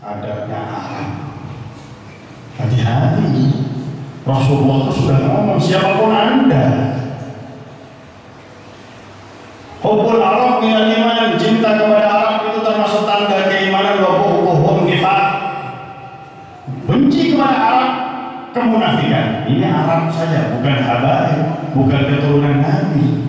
adabnya Arab. Hati-hati, Rasulullah itu sudah ngomong, siapapun Anda, hubbul Arab minal iman, cinta kepada Arab itu termasuk tanda keimanan. Wa bughduhum nifaq, benci kepada Arab kemunafikan. Ini Arab saja, bukan habaib, bukan keturunan Nabi.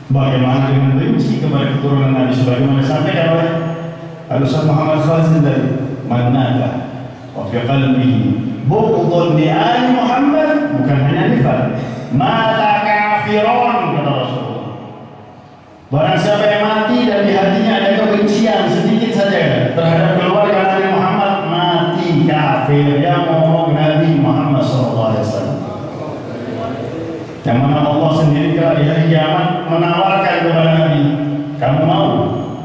Bagaimana dengan benci kepada keturunan Nabi sebagaimana disampaikan oleh Al-Ustaz Muhammad Khazin dari Manada wa fi qalbihi bughdun li ali Muhammad, bukan hanya nifaq, mata kafirun, kata Rasulullah. Barang siapa yang mati dan di hatinya ada kebencian sedikit saja terhadap keluarga Nabi Muhammad, mati kafir. Yang ngomong Nabi Muhammad SAW, yang mana Allah sendiri di hari kiamat menawarkan kepada Nabi, kamu mau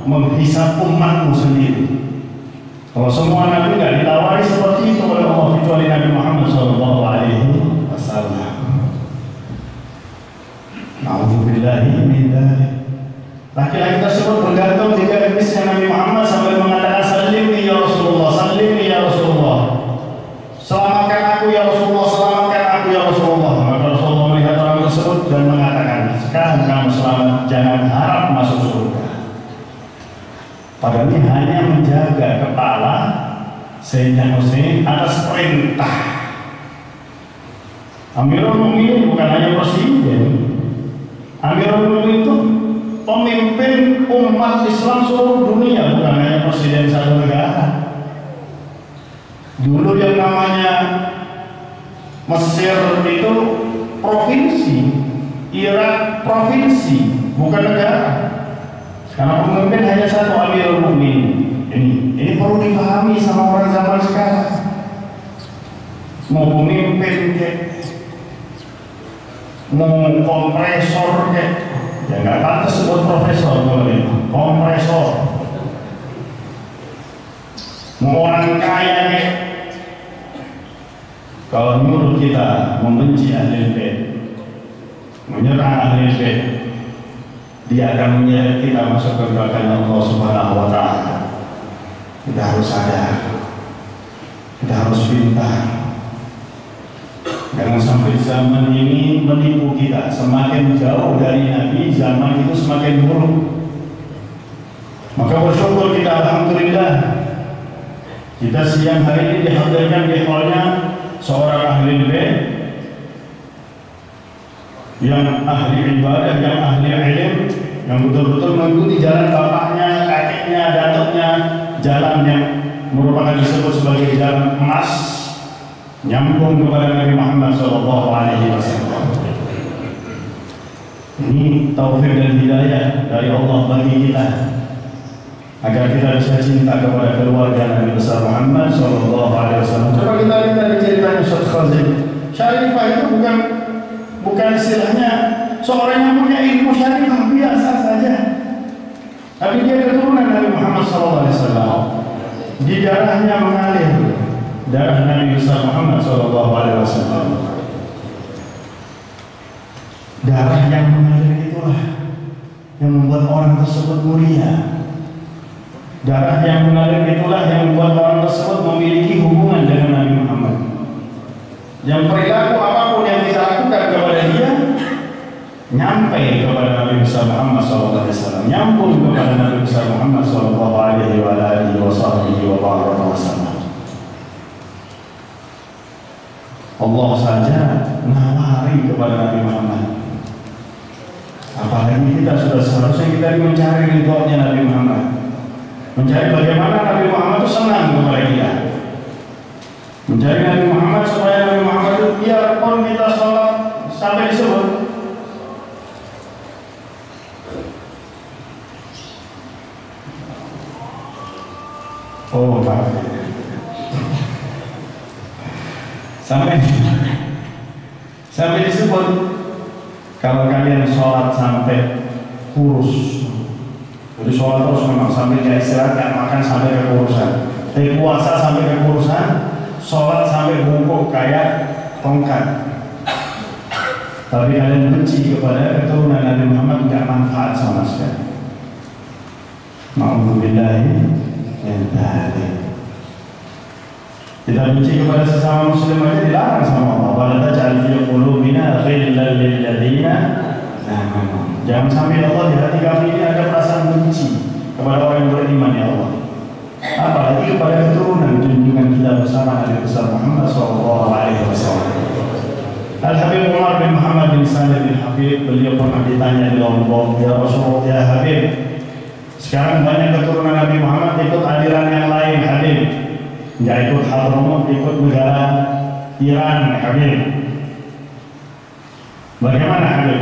menghisap umatmu sendiri? Kalau semua Nabi tidak ditawari seperti itu oleh Allah kecuali Nabi Muhammad SAW. Na'udzubillahi min dzalik. Laki-laki tersebut bergantung di garisnya Nabi Muhammad sampai mengatakan, salimni ya Rasulullah, salimni ya Rasulullah, selamatkan aku ya Rasulullah, selamatkan aku ya Rasulullah. Maka Rasulullah melihat orang tersebut dan mengatakan, sekarang kamu selamat, jangan harap masuk surga. Padahal ini hanya menjaga kepala Sayyidina Husain atas perintah Amirul Mukminin, bukan hanya presiden. Amirul Mukminin itu pemimpin umat Islam seluruh dunia, bukan hanya presiden satu negara. Dulu yang namanya Mesir itu provinsi, Irak provinsi, bukan negara. Karena pemimpin hanya satu, Amirul Mukminin. Ini perlu dipahami sama orang zaman sekarang. Mau pemimpin kayak, mau kompresor kayak, ya nggak pantas sebut profesor kalau itu, kompresor. Mau orang kaya kayak, kalau menurut kita membenci ahli bait, menyerang ahli bait, dia akan menyeret kita masuk ke neraka Allah Subhanahu wa Ta'ala. Kita harus sadar, kita harus pintar. Jangan sampai zaman ini menipu kita. Semakin jauh dari Nabi, zaman itu semakin buruk. Maka bersyukur kita, alhamdulillah, kita siang hari ini dihadirkan di hallnya seorang ahli bait, yang ahli ibadah, yang ahli ilmu, yang betul-betul mengikuti jalan bapaknya, kakeknya, datuknya, jalan yang merupakan disebut sebagai jalan emas, nyambung kepada Nabi Muhammad SAW. Ini taufik dan hidayah dari Allah bagi kita, agar kita bisa cinta kepada keluarga Nabi besar Muhammad SAW. Coba kita lihat dari cerita Ustaz Khazin. Syarifah itu bukan istilahnya seorang yang punya ilmu syarifah biasa saja, tapi dia keturunan Nabi Muhammad SAW. Di darahnya mengalir darah Nabi besar Muhammad SAW. Darah yang mengalir itulah yang membuat orang tersebut mulia. Darah yang mengalir itulah yang membuat orang tersebut memiliki hubungan dengan Nabi Muhammad. Yang perilaku apapun yang kita lakukan kepada dia nyampe kepada Nabi besar Muhammad SAW, nyambung kepada Nabi besar Muhammad SAW. Allah saja nawari kepada Nabi Muhammad. Apalagi kita sudah seharusnya kita mencari ridhonya Nabi Muhammad, mencari bagaimana Nabi Muhammad itu senang kepada kita, mencari Nabi Muhammad supaya Nabi Muhammad itu biarpun kita sholat sampai disebut sampai disebut, kalau kalian sholat sampai kurus, jadi sholat terus memang sampai gak istirahat, gak makan sampai kekurusan, puasa sampai kekurusan, sholat sampai bungkuk kayak tongkat. Tapi kalian benci kepada keturunan Nabi Muhammad, gak manfaat sama sekali. Ma'udzubillahi min dzalik. Kita benci kepada sesama muslim aja dilarang sama Allah. Wala taj'al fi qulubina ghillan lil ladzina amanu. Jangan sampai Allah di hati kami ini ada perasaan benci kepada orang yang beriman, ya Allah. Apalagi kepada keturunan junjungan kita bersama Nabi besar Muhammad sallallahu alaihi wasallam. Al-Habib Umar bin Muhammad bin Salih bin Habib, beliau pernah ditanya di Lombok, ya Rasulullah, ya Habib, sekarang banyak keturunan Nabi Muhammad ikut aliran yang lain, Habib. Nggak ikut Hadramut, ikut negara Iran, Habib. Bagaimana, Habib?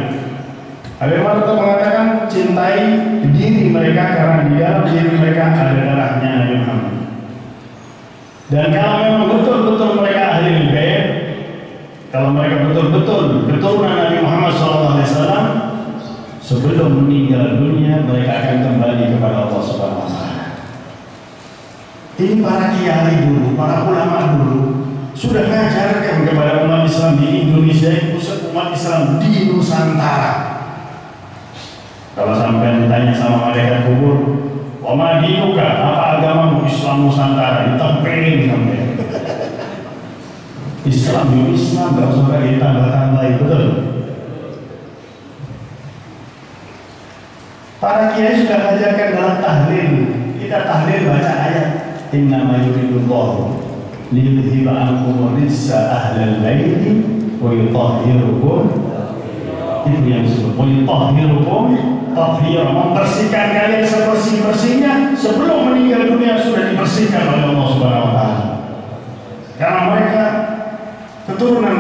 Habib Umar tetap mengatakan cintai diri mereka karena di dalam diri mereka ada darahnya Nabi Muhammad. Dan kalau memang betul-betul mereka ahli bait, kalau mereka betul-betul keturunan Nabi Muhammad SAW, sebelum meninggal dunia mereka akan kembali kepada Allah Subhanahu Wa Taala. Ini para kiai dulu, para ulama dulu sudah mengajarkan kepada umat Islam di Indonesia, khusus umat Islam di Nusantara. Kalau sampai ditanya sama malaikat kubur, "Wa dinuka?" Apa agamamu? Islam Nusantara. Ditempelin sampai. Islam yo Islam, enggak usah ditambah-tambahin, betul. Para kiai sudah mengajarkan dalam tahlil. Kita tahlil baca ayat, "Innama yuridullahu liyudhiba ankum rijsa ahlal baiti wa yutahhirukum." Itu yang disebut wa yutahhirukum tathhira, membersihkan kalian sebersih-bersihnya sebelum meninggal dunia sudah dibersihkan oleh Allah Subhanahu wa taala. Karena mereka keturunan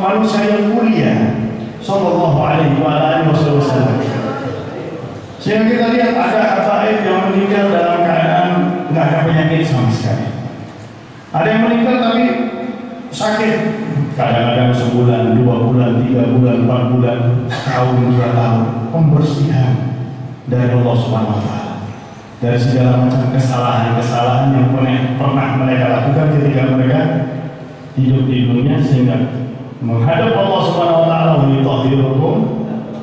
manusia yang mulia sallallahu alaihi wasallam. Sehingga kita lihat ada habaib yang meninggal dalam keadaan nggak ada penyakit sama sekali. Ada yang meninggal tapi sakit, kadang-kadang sebulan, 2 bulan, 3 bulan, 4 bulan, tahun, 2 tahun. Pembersihan dari Allah Subhanahu wa taala dari segala macam kesalahan-kesalahan yang pernah mereka lakukan ketika mereka hidup di dunia, sehingga menghadap Allah Subhanahu wa taala yutahhirukum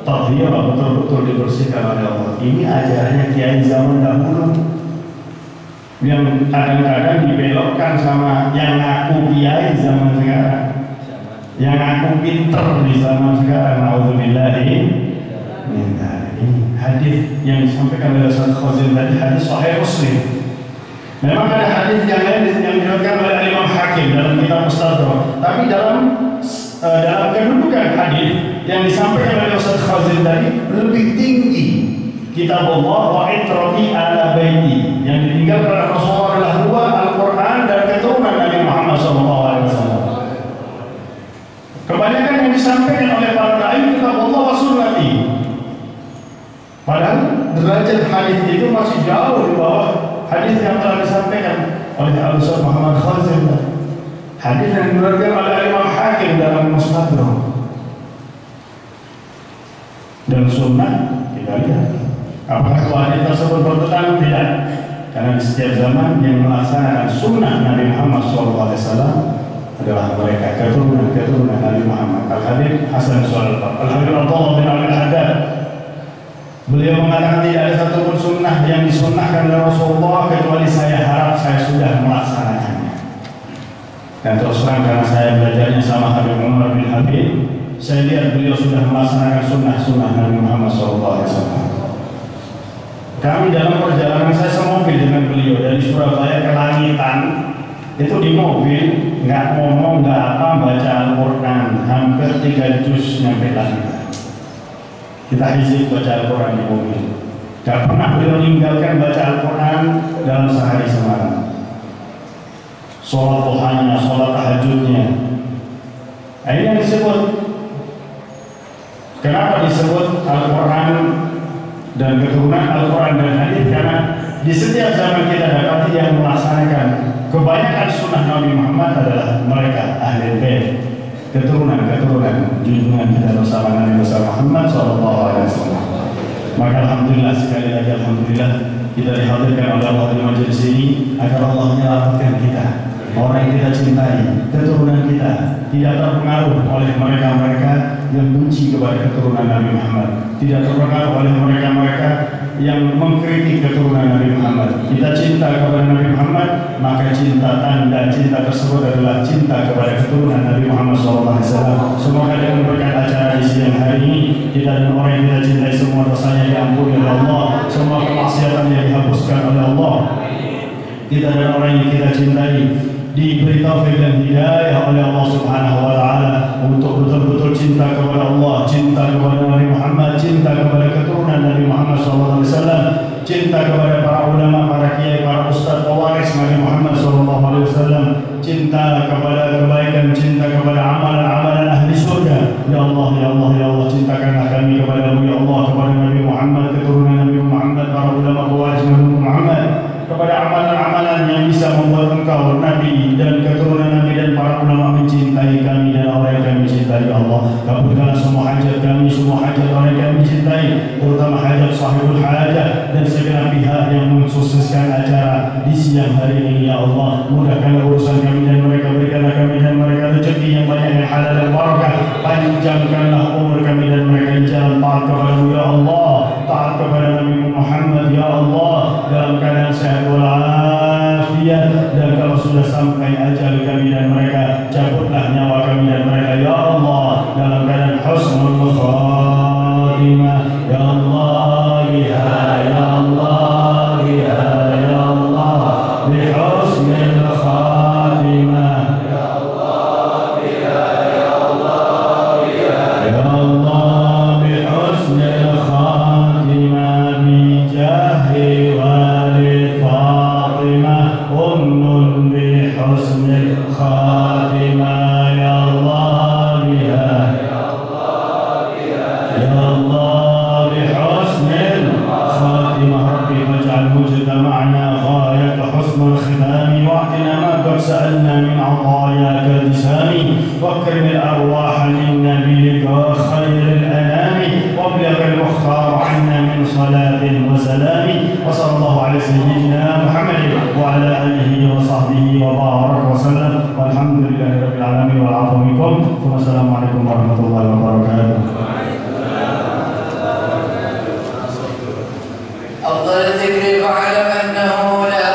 tathhira, betul-betul dibersihkan oleh Allah. Ini ajarannya kiai zaman dahulu yang kadang-kadang dibelokkan sama yang ngaku kiai zaman sekarang, yang ngaku pinter di zaman sekarang. Nauzubillahi min dzalik. Hadis yang disampaikan oleh Ustaz Khazin tadi hadis sahih Muslim. Memang ada hadis yang lain yang diriwayatkan oleh Imam Hakim dalam kitab Mustadrak, tapi dalam kedudukan hadis yang disampaikan oleh Ustaz Khazin tadi lebih tinggi kitab Allah wa itrati ala baiti, yang ditinggalkan oleh Rasulullah adalah 2 Al-Quran dan keturunan Nabi Muhammad SAW. Kebanyakan yang disampaikan oleh para dai kitab Allah wa sunnati, padahal derajat hadis itu masih jauh di bawah hadis yang telah disampaikan oleh Al-Ustaz Muhammad Khazin. Hadis yang diriwayatkan oleh Imam Hakim dalam Mustadrak. Dan sunnah kita lihat apakah hadis tersebut bertentangan? Tidak, karena di setiap zaman yang melaksanakan sunnah Nabi Muhammad SAW adalah mereka keturunan Nabi Muhammad. Al-Habib Hasan Sulaiman, Al-Habib Abdullah bin Al-Haddad, beliau mengatakan tidak ada satupun sunnah yang disunnahkan oleh Rasulullah kecuali saya harap saya sudah melaksanakannya. Dan terus terang karena saya belajarnya sama Habib Umar bin Habib, saya lihat beliau sudah melaksanakan sunnah-sunnah Nabi Muhammad SAW. Kami dalam perjalanan saya semobil dengan beliau dari Surabaya ke Langitan, itu di mobil nggak ngomong nggak apa, baca Al-Quran hampir 3 juz nyampe Langitan. Kita hizib baca Al-Quran di mobil. Gak pernah beliau meninggalkan baca Al-Quran dalam sehari semalam. Sholat duhanya, sholat tahajudnya. Nah, ini yang disebut. Kenapa disebut Al-Quran dan keturunan Al-Quran dan hadis? Karena di setiap zaman kita dapati yang melaksanakan kebanyakan sunnah Nabi Muhammad adalah mereka ahli bait, keturunan junjungan kita bersama Nabi besar Muhammad SAW. Maka alhamdulillah, sekali lagi alhamdulillah kita dihadirkan oleh Allah di majelis ini agar Allah menyelamatkan kita, orang yang kita cintai, keturunan kita tidak terpengaruh oleh mereka-mereka yang benci kepada keturunan Nabi Muhammad, tidak terpengaruh oleh mereka-mereka yang mengkritik keturunan Nabi Muhammad. Kita cinta kepada Nabi Muhammad, maka tanda cinta tersebut adalah cinta kepada keturunan Nabi Muhammad SAW. Semoga dengan berkat acara di siang hari ini, kita dan orang yang kita cintai semua dosanya diampuni oleh Allah, semua kemaksiatannya dihapuskan oleh Allah. Kita dan orang yang kita cintai diberi taufik dan hidayah oleh Allah Subhanahu wa taala untuk betul-betul cinta kepada Allah, cinta kepada Nabi Muhammad, cinta kepada keturunan Nabi Muhammad SAW, cinta kepada para ulama, para kiai, para ustaz pewaris Nabi Muhammad SAW, cinta kepada kebaikan, cinta kepada amalan-amalan ahli surga. Ya Allah, ya Allah, ya Allah, cintakanlah kami kepada-Mu ya Allah, kepada Nabi Muhammad, keturunan Nabi Muhammad, para ulama pewaris Nabi Muhammad, kepada amalan-amalan yang bisa membuat Engkau, Nabi dan keturunan Nabi dan para ulama mencintai kami dan orang yang kami cintai. Ya Allah, kabulkanlah semua hajat kami, semua hajat orang yang kami cintai, terutama hajat sahibul hajat dan segala pihak yang mensukseskan acara di siang hari ini. Ya Allah, mudahkanlah urusan kami dan mereka, berikanlah kami dan mereka rezeki yang banyak, yang halal dan barakah, panjangkanlah umur kami dan mereka di jalan taat kepada-Mu ya Allah, taat kepada Nabi Muhammad ya Allah, dalam keadaan sehat walafiat, dan kalau sudah sampai ajal kami dan mereka, cabutlah nyawa kami dan mereka ya Allah dalam keadaan husnul khatimah ya Allah, ya Allah, ya Allah, bi husnil khatimah ya Allah, ya Allah, ya Allah, bi husnil khatimah, bi jahi سألنا من عطاياك الجسام، واكرم الأرواح للنبي خير الأنام، وابلغ المختار عنا من صلاة وسلام، وصلى الله على سيدنا محمد وعلى آله وصحبه وبارك وسلم، والحمد لله رب العالمين والعفو منكم، ثم السلام عليكم ورحمة الله وبركاته. أفضل الذكر فاعلم أنه لا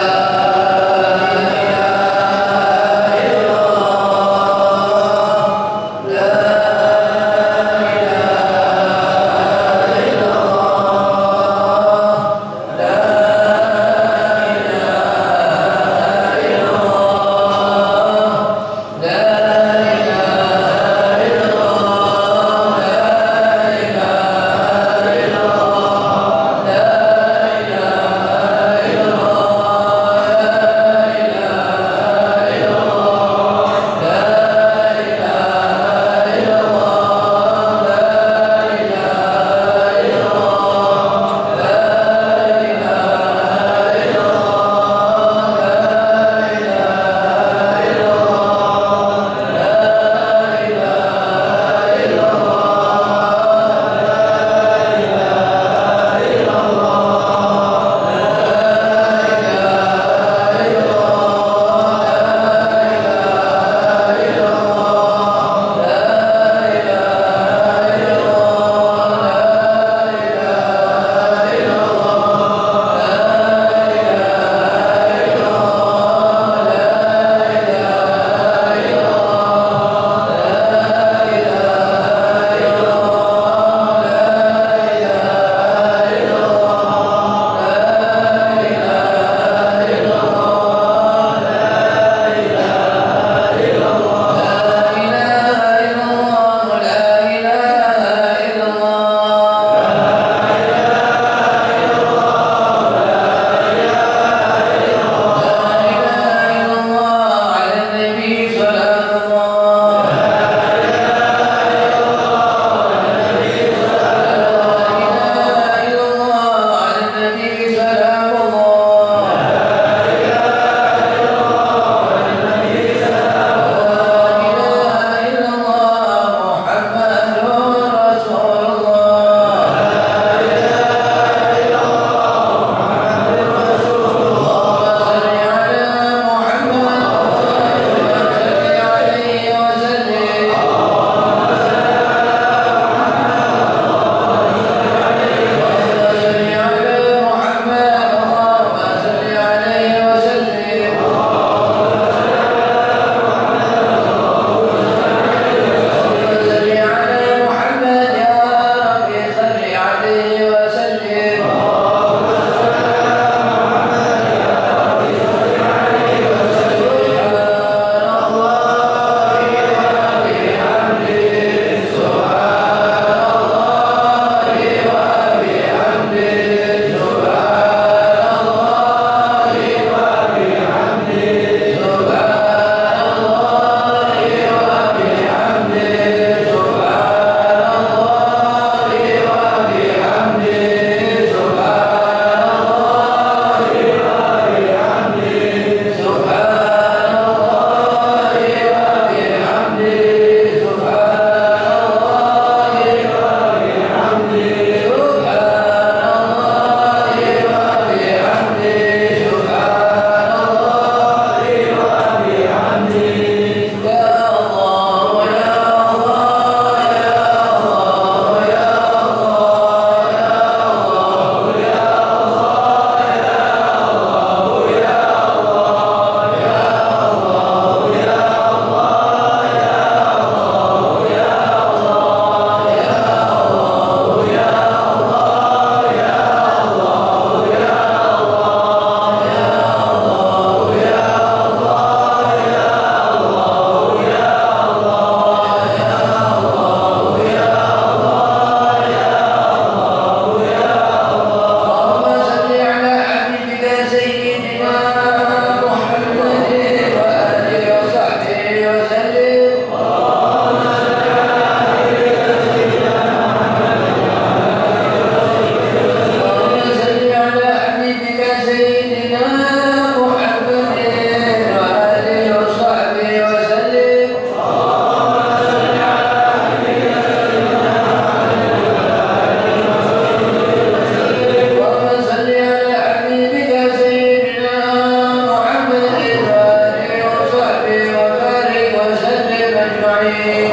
أجمعين